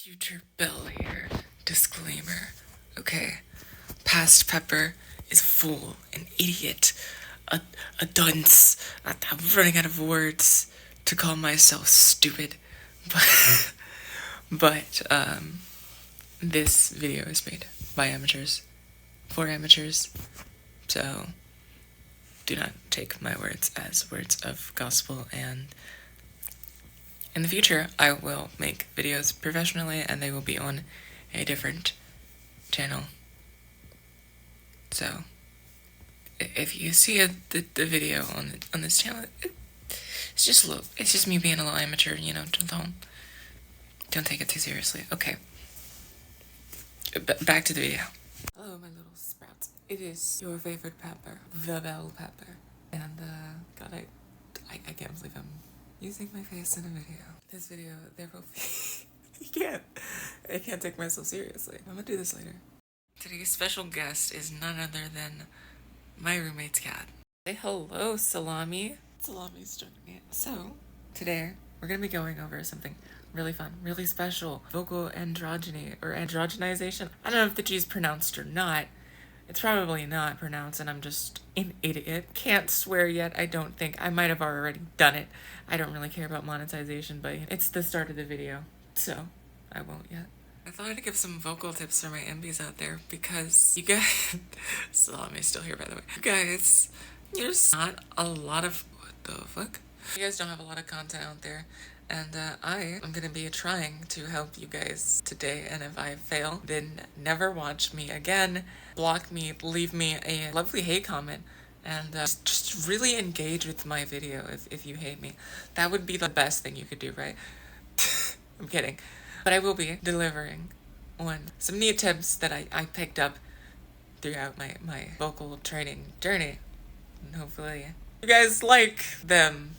Future Belle here. Disclaimer. Okay. Past Pepper is a fool, an idiot, a dunce. I'm running out of words to call myself stupid. But this video is made by amateurs, for amateurs. So do not take my words as words of gospel, and in the future, I will make videos professionally, and they will be on a different channel. So, if you see the video on this channel, it's just me being a little amateur, you know. Don't take it too seriously. Okay. Back to the video. Hello, my little sprouts. It is your favorite pepper, the bell pepper, and God, I can't believe I'm using my face in a video. This video, there will be... I can't take myself seriously. I'm gonna do this later. Today's special guest is none other than my roommate's cat. Say hello, Salami. Salami's joining me. So, today, we're gonna be going over something really fun, really special. Vocal androgyny, or androgynization. I don't know if the G's pronounced or not. It's probably not pronounced, and I'm just an idiot. Can't swear yet, I don't think. I might have already done it. I don't really care about monetization, but it's the start of the video, so I won't yet. I thought I'd give some vocal tips for my enbies out there, because you guys... Salami's still here, by the way. You guys, there's not a lot of... What the fuck? You guys don't have a lot of content out there. And I am going to be trying to help you guys today, and if I fail, then never watch me again, block me, leave me a lovely hate comment, and just really engage with my video if you hate me. That would be the best thing you could do, right? I'm kidding. But I will be delivering on some neat tips that I picked up throughout my vocal training journey, and hopefully you guys like them.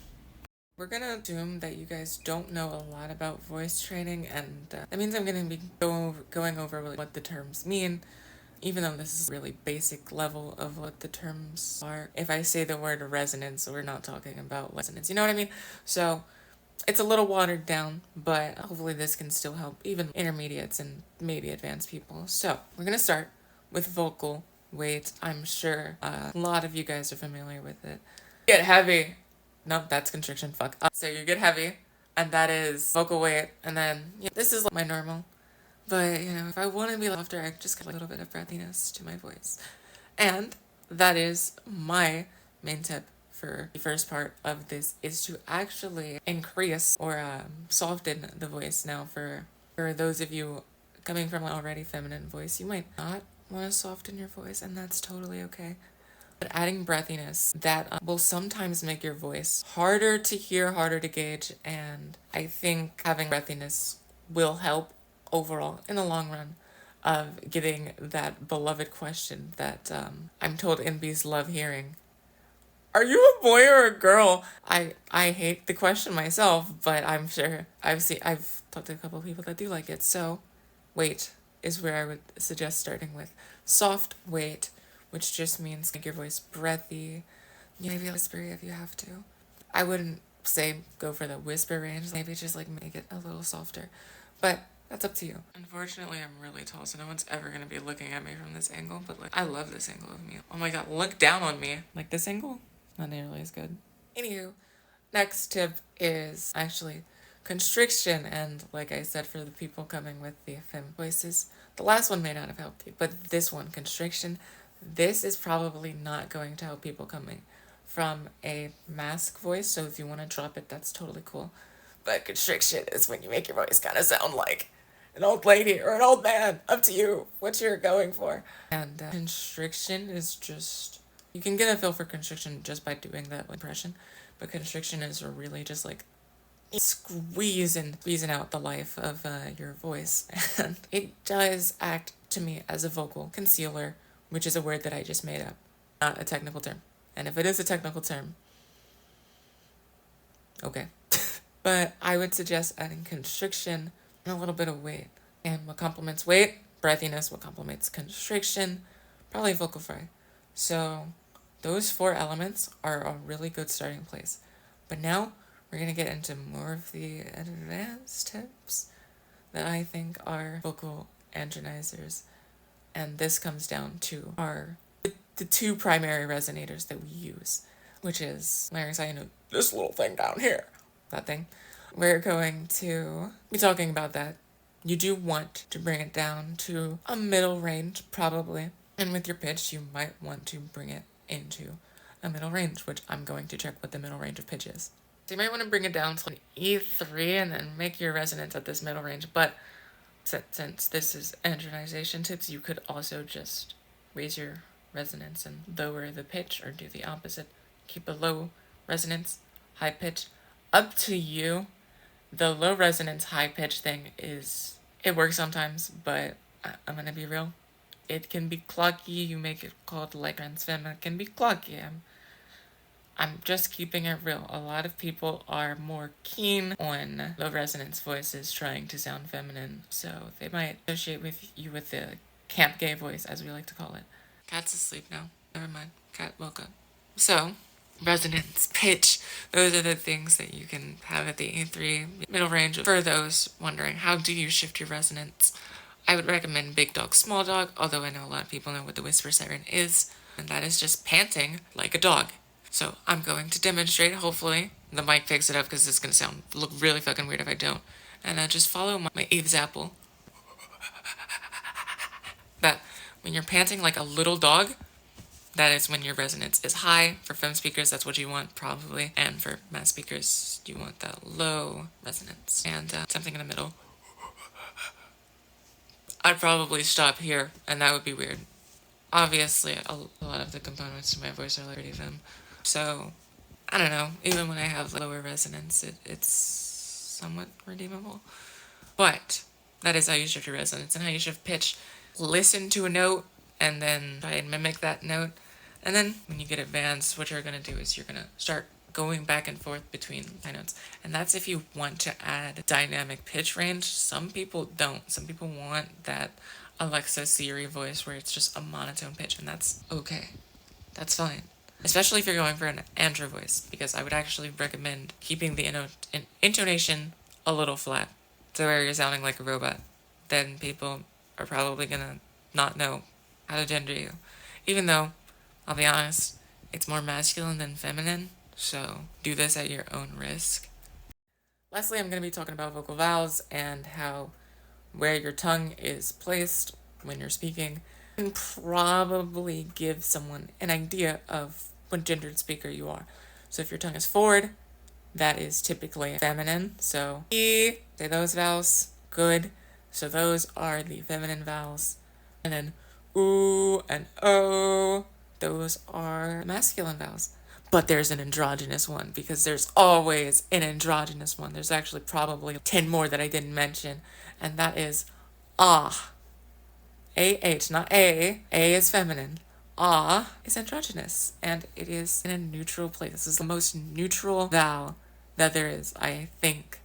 We're gonna assume that you guys don't know a lot about voice training, and that means I'm gonna be going over what the terms mean, even though this is a really basic level of what the terms are. If I say the word resonance, we're not talking about resonance, you know what I mean? So it's a little watered down, but hopefully this can still help even intermediates and maybe advanced people. So we're gonna start with vocal weight. I'm sure a lot of you guys are familiar with it. Get heavy. Nope, that's constriction, fuck. So you get heavy, and that is vocal weight, and then, this is like my normal. But, if I want to be softer, I just get a little bit of breathiness to my voice. And that is my main tip for the first part of this, is to actually increase or soften the voice. Now, for those of you coming from an already feminine voice, you might not want to soften your voice, and that's totally okay. But adding breathiness, that will sometimes make your voice harder to hear, harder to gauge, and I think having breathiness will help overall in the long run of getting that beloved question that I'm told enbies love hearing. Are you a boy or a girl? I hate the question myself, but I'm sure I've talked to a couple of people that do like it. So weight is where I would suggest starting with. Soft weight, which just means make your voice breathy, maybe whispery if you have to. I wouldn't say go for the whisper range, maybe just make it a little softer, but that's up to you. Unfortunately, I'm really tall, so no one's ever gonna be looking at me from this angle, but I love this angle of me. Oh my god, look down on me. Like this angle? Not nearly as good. Anywho, next tip is actually constriction, and like I said, for the people coming with the femme voices, the last one may not have helped you, but this one, constriction, this is probably not going to help people coming from a mask voice, so if you want to drop it, that's totally cool. But constriction is when you make your voice kind of sound like an old lady or an old man. Up to you what you're going for. And constriction is just... You can get a feel for constriction just by doing that impression, but constriction is really just squeezing out the life of your voice. And it does act to me as a vocal concealer, which is a word that I just made up, not a technical term. And if it is a technical term, okay. But I would suggest adding constriction and a little bit of weight. And what complements weight? Breathiness. What complements constriction? Probably vocal fry. So those 4 elements are a really good starting place. But now we're going to get into more of the advanced tips that I think are vocal andronizers, and this comes down to the two primary resonators that we use, which is larynx, this little thing down here, that thing. We're going to be talking about that. You do want to bring it down to a middle range, probably. And with your pitch, you might want to bring it into a middle range, which I'm going to check what the middle range of pitch is. So you might want to bring it down to an E3 and then make your resonance at this middle range. But since this is andronization tips, you could also just raise your resonance and lower the pitch, or do the opposite. Keep a low resonance, high pitch. Up to you. The low resonance, high pitch thing it works sometimes, but I'm gonna be real. It can be clucky. You make it called like transfem. It can be clucky. I'm just keeping it real. A lot of people are more keen on low resonance voices trying to sound feminine, so they might associate with you with the camp gay voice, as we like to call it. Cat's asleep now. Never mind. Cat woke up. So, resonance, pitch, those are the things that you can have at the E3 middle range. For those wondering, how do you shift your resonance? I would recommend big dog, small dog, although I know a lot of people know what the whisper siren is, and that is just panting like a dog. So I'm going to demonstrate. Hopefully the mic picks it up, because it's going to look really fucking weird if I don't. And just follow my Eve's apple. That when you're panting like a little dog, that is when your resonance is high. For femme speakers, that's what you want, probably. And for mass speakers, you want that low resonance. And something in the middle. I'd probably stop here, and that would be weird. Obviously, a lot of the components to my voice are like pretty femme. So, I don't know. Even when I have lower resonance, it's somewhat redeemable. But that is how you shift your resonance and how you shift pitch. Listen to a note, and then try and mimic that note. And then when you get advanced, what you're going to do is you're going to start going back and forth between high notes. And that's if you want to add dynamic pitch range. Some people don't. Some people want that Alexa Siri voice where it's just a monotone pitch, and that's okay. That's fine. Especially if you're going for an andro voice, because I would actually recommend keeping the intonation a little flat, so where you're sounding like a robot. Then people are probably going to not know how to gender you. Even though, I'll be honest, it's more masculine than feminine, so do this at your own risk. Lastly, I'm going to be talking about vocal vowels and how where your tongue is placed when you're speaking can probably give someone an idea of what gendered speaker you are. So if your tongue is forward, that is typically feminine. So E, say those vowels, good. So those are the feminine vowels. And then oo and o, those are masculine vowels. But there's an androgynous one, because there's always an androgynous one. There's actually probably 10 more that I didn't mention, and that is ah. A-H, not A. A is feminine. Ah is androgynous, and it is in a neutral place. This is the most neutral vowel that there is, I think.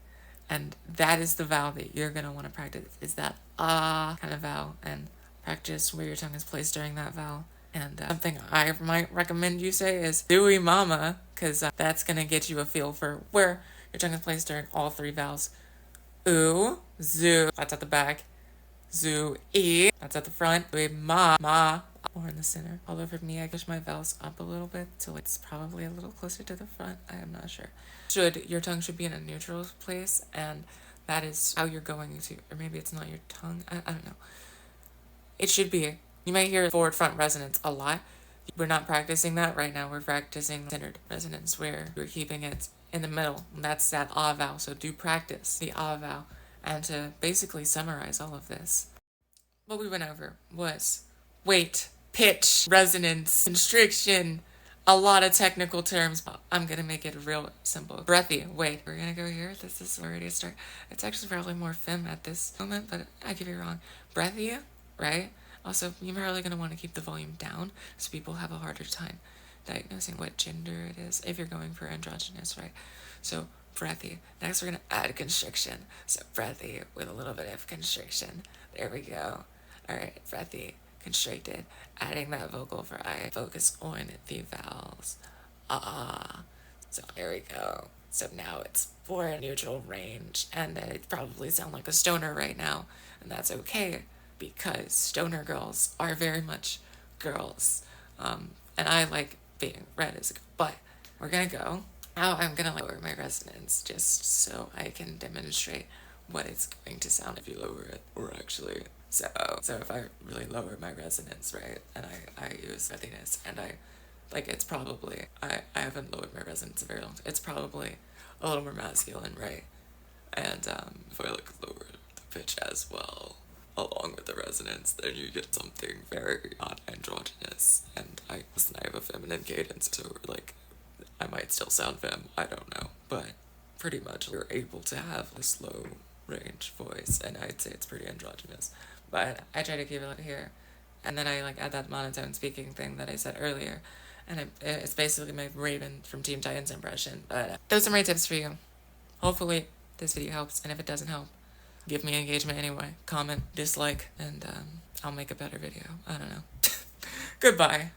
And that is the vowel that you're going to want to practice, is that ah kind of vowel, and practice where your tongue is placed during that vowel. And something I might recommend you say is Dewey Mama, because that's going to get you a feel for where your tongue is placed during all three vowels. Ooh, zoo, that's at the back. Zoo, E, that's at the front. Dewey Ma, or in the center. Although for me, I push my vowels up a little bit, so it's probably a little closer to the front. I am not sure. Your tongue should be in a neutral place, and that is how you're going to, or maybe it's not your tongue, I don't know. It should be. You might hear forward front resonance a lot. We're not practicing that right now. We're practicing centered resonance, where we're keeping it in the middle. And that's that ah vowel. So do practice the ah vowel. And to basically summarize all of this, what we went over was weight, pitch, resonance, constriction, a lot of technical terms. I'm gonna make it real simple. Breathy, wait, we're gonna go here. This is already a start. It's actually probably more femme at this moment, but I could be wrong. Breathy, right? Also, you're probably going to want to keep the volume down, so people have a harder time diagnosing what gender it is if you're going for androgynous, right? So, breathy. Next, we're going to add constriction. So, breathy with a little bit of constriction. There we go. All right, breathy, constricted. Adding that vocal for I. Focus on the vowels. Ah. So, there we go. So, now it's for a neutral range, and I probably sound like a stoner right now, and that's okay, because stoner girls are very much girls, and I like being read as a girl. But we're gonna go. Now I'm gonna lower my resonance just so I can demonstrate what it's going to sound if you lower it, or actually. So if I really lower my resonance, right, and I use breathiness, and it's probably, I haven't lowered my resonance in a very long time. It's probably a little more masculine, right? And if I lower the pitch as well, along with the resonance, then you get something very not androgynous. And I have a feminine cadence, so I might still sound femme, I don't know. But pretty much we're able to have a slow range voice, and I'd say it's pretty androgynous. But I try to keep it here. And then I add that monotone speaking thing that I said earlier. And it's basically my Raven from Teen Titans impression. But those are my tips for you. Hopefully this video helps, and if it doesn't help, give me engagement anyway. Comment, dislike, and I'll make a better video. I don't know. Goodbye.